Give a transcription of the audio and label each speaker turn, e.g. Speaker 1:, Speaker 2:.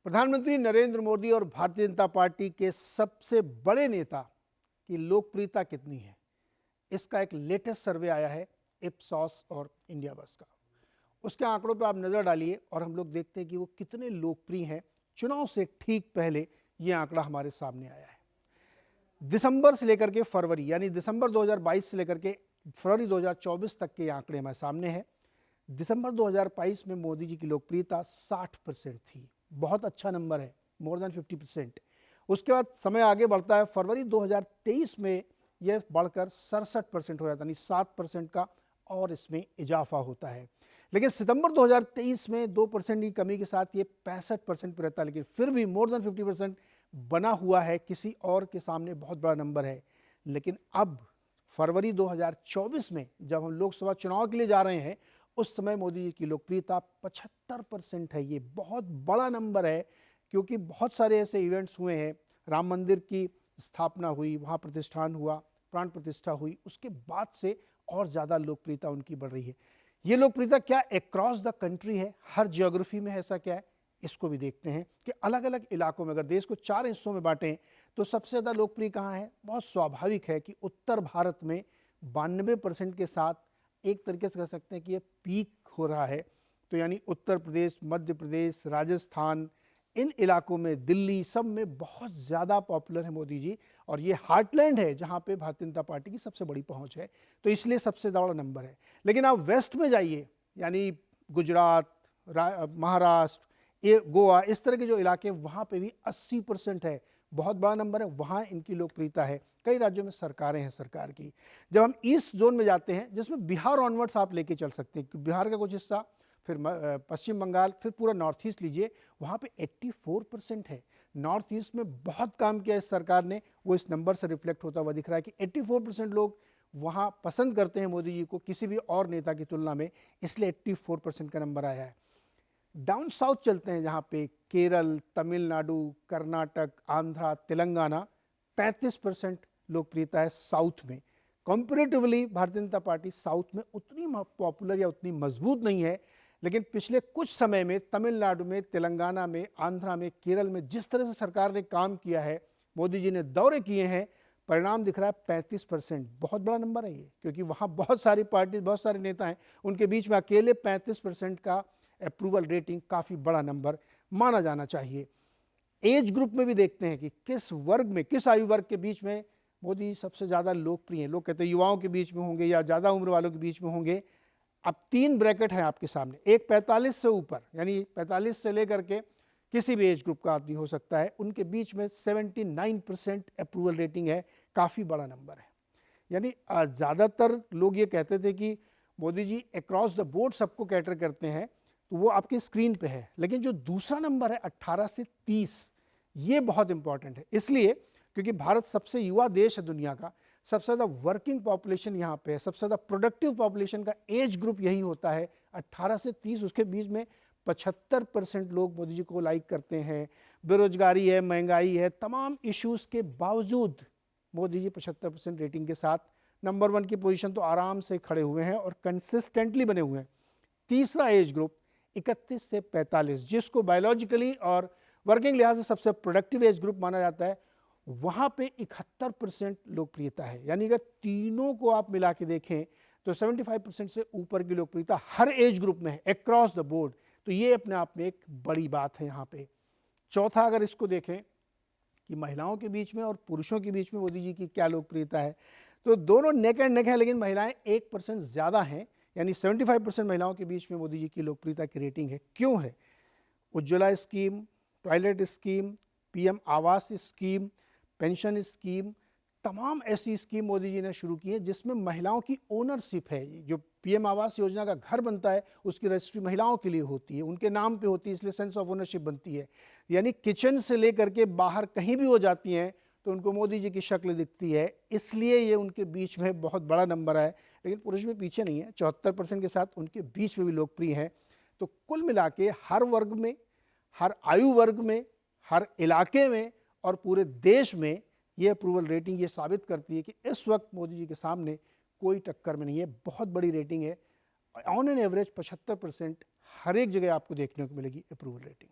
Speaker 1: प्रधानमंत्री नरेंद्र मोदी और भारतीय जनता पार्टी के सबसे बड़े नेता की लोकप्रियता कितनी है, इसका एक लेटेस्ट सर्वे आया है इप्सॉस और इंडिया बस का। उसके आंकड़ों पर आप नज़र डालिए और हम लोग देखते हैं कि वो कितने लोकप्रिय हैं। चुनाव से ठीक पहले ये आंकड़ा हमारे सामने आया है। दिसंबर से लेकर के फरवरी, यानी दिसंबर 2022 से लेकर के फरवरी 2024 तक के आंकड़े हमारे सामने हैं। दिसंबर 2022 में मोदी जी की लोकप्रियता 60% थी। बहुत अच्छा नंबर है, मोर देन 50%। उसके बाद समय आगे बढ़ता है, फरवरी 2023 में यह बढ़कर 67% हो जाता है, यानी 7% का और इसमें इजाफा होता है। लेकिन सितंबर 2023 में 2% की कमी के साथ ये 65% पर रहता है, लेकिन फिर भी मोर देन 50% बना हुआ है। किसी और के सामने बहुत बड़ा नंबर है। लेकिन अब फरवरी 2024 में जब हम लोकसभा चुनाव के लिए जा रहे हैं, उस समय मोदी जी की लोकप्रियता 75% है। ये बहुत बड़ा नंबर है, क्योंकि बहुत सारे ऐसे इवेंट्स हुए हैं। राम मंदिर की स्थापना हुई, वहाँ प्रतिष्ठान हुआ, प्राण प्रतिष्ठा हुई, उसके बाद से और ज़्यादा लोकप्रियता उनकी बढ़ रही है। ये लोकप्रियता क्या अक्रॉस द कंट्री है, हर जियोग्राफी में ऐसा क्या है, इसको भी देखते हैं कि अलग अलग इलाकों में, अगर देश को 4 हिस्सों में बांटें तो सबसे ज़्यादा लोकप्रिय कहाँ है। बहुत स्वाभाविक है कि उत्तर भारत में 92% के साथ एक तरीके से कह सकते हैं कि ये पीक हो रहा है। तो यानी उत्तर प्रदेश, मध्य प्रदेश, राजस्थान, इन इलाकों में, दिल्ली, सब में बहुत ज़्यादा पॉपुलर है मोदी जी। और ये हार्टलैंड है जहाँ पे भारतीय जनता पार्टी की सबसे बड़ी पहुँच है, तो इसलिए सबसे बड़ा नंबर है। लेकिन आप वेस्ट में जाइए, यानी गुजरात, महाराष्ट्र, ये गोवा, इस तरह के जो इलाके, वहाँ पे भी 80% है। बहुत बड़ा नंबर है, वहाँ इनकी लोकप्रियता है। कई राज्यों में सरकारें हैं सरकार की। जब हम ईस्ट जोन में जाते हैं, जिसमें बिहार ऑनवर्ड्स आप लेके चल सकते हैं, क्योंकि बिहार का कुछ हिस्सा, फिर पश्चिम बंगाल, फिर पूरा नॉर्थ ईस्ट लीजिए, वहाँ पे 84% है। नॉर्थ ईस्ट में बहुत काम किया इस सरकार ने, वो इस नंबर से रिफ्लेक्ट होता हुआ दिख रहा है कि 84% लोग वहाँ पसंद करते हैं मोदी जी को किसी भी और नेता की तुलना में, इसलिए 84% का नंबर आया है। डाउन साउथ चलते हैं, जहाँ पे केरल, तमिलनाडु, कर्नाटक, आंध्रा, तेलंगाना, 35% लोकप्रियता है साउथ में। Comparatively Bharatiya Janata party south में उतनी पॉपुलर या उतनी मजबूत नहीं है। लेकिन पिछले कुछ समय में तमिलनाडु में, तेलंगाना में, आंध्रा में, केरल में जिस तरह से सरकार ने काम किया है, मोदी जी ने दौरे किए हैं, परिणाम दिख रहा है 35%। बहुत बड़ा नंबर है ये, क्योंकि वहाँ बहुत सारी पार्टी, बहुत सारे नेता हैं, उनके बीच में अकेले 35% का अप्रूवल रेटिंग काफ़ी बड़ा नंबर माना जाना चाहिए। एज ग्रुप में भी देखते हैं कि किस वर्ग में, किस आयु वर्ग के बीच में मोदी सबसे ज़्यादा लोकप्रिय हैं। लोग कहते हैं युवाओं के बीच में होंगे या ज़्यादा उम्र वालों के बीच में होंगे। अब 3 ब्रैकेट हैं आपके सामने, एक 45 से ऊपर, यानी 45 से लेकर के किसी भी एज ग्रुप का आदमी हो सकता है, उनके बीच में 79% अप्रूवल रेटिंग है। काफ़ी बड़ा नंबर है। यानी ज़्यादातर लोग ये कहते थे कि Modi ji across the board सबको कैटर करते हैं, तो वो आपकी स्क्रीन पे है। लेकिन जो दूसरा नंबर है 18 से 30, ये बहुत इंपॉर्टेंट है, इसलिए क्योंकि भारत सबसे युवा देश है दुनिया का, सबसे ज़्यादा वर्किंग पॉपुलेशन यहाँ पे है, सबसे ज़्यादा प्रोडक्टिव पॉपुलेशन का एज ग्रुप यही होता है 18 से 30। उसके बीच में 75% लोग मोदी जी को लाइक करते हैं। बेरोजगारी है, महंगाई है, तमाम इश्यूज़ के बावजूद मोदी जी 75% रेटिंग के साथ नंबर 1 की पोजीशन तो आराम से खड़े हुए हैं और कंसिस्टेंटली बने हुए हैं। तीसरा एज ग्रुप 31 से 45, जिसको बायोलॉजिकली और वर्किंग लिहाज से सबसे प्रोडक्टिव एज ग्रुप माना जाता है, वहाँ पे 71% लोकप्रियता है। यानी अगर तीनों को आप मिला के देखें तो 75% से ऊपर की लोकप्रियता हर एज ग्रुप में है, अक्रॉस द बोर्ड। तो ये अपने आप में एक बड़ी बात है यहाँ पे। चौथा, अगर इसको देखें कि महिलाओं के बीच में और पुरुषों के बीच में मोदी जी की क्या लोकप्रियता है, तो दोनों नेक एंड नेक है, लेकिन महिलाएं 1% ज़्यादा हैं। यानी 75% महिलाओं के बीच में मोदी जी की लोकप्रियता की रेटिंग है। क्यों है? Ujjwala scheme, toilet scheme, PM आवास स्कीम, पेंशन स्कीम, तमाम ऐसी स्कीम मोदी जी ने शुरू की है जिसमें महिलाओं की ओनरशिप है। जो पीएम आवास योजना का घर बनता है, उसकी रजिस्ट्री महिलाओं के लिए होती है, उनके नाम पे होती है, इसलिए सेंस ऑफ ओनरशिप बनती है। यानी किचन से लेकर के बाहर कहीं भी वो जाती हैं तो उनको मोदी जी की शक्ल दिखती है, इसलिए ये उनके बीच में बहुत बड़ा नंबर है। लेकिन पुरुष भी पीछे नहीं है, 74% के साथ उनके बीच में भी लोकप्रिय हैं। तो कुल मिला के हर वर्ग में, हर आयु वर्ग में, हर इलाके में और पूरे देश में ये अप्रूवल रेटिंग ये साबित करती है कि इस वक्त मोदी जी के सामने कोई टक्कर में नहीं है। बहुत बड़ी रेटिंग है। ऑन एन एवरेज 75% हर एक जगह आपको देखने को मिलेगी अप्रूवल रेटिंग।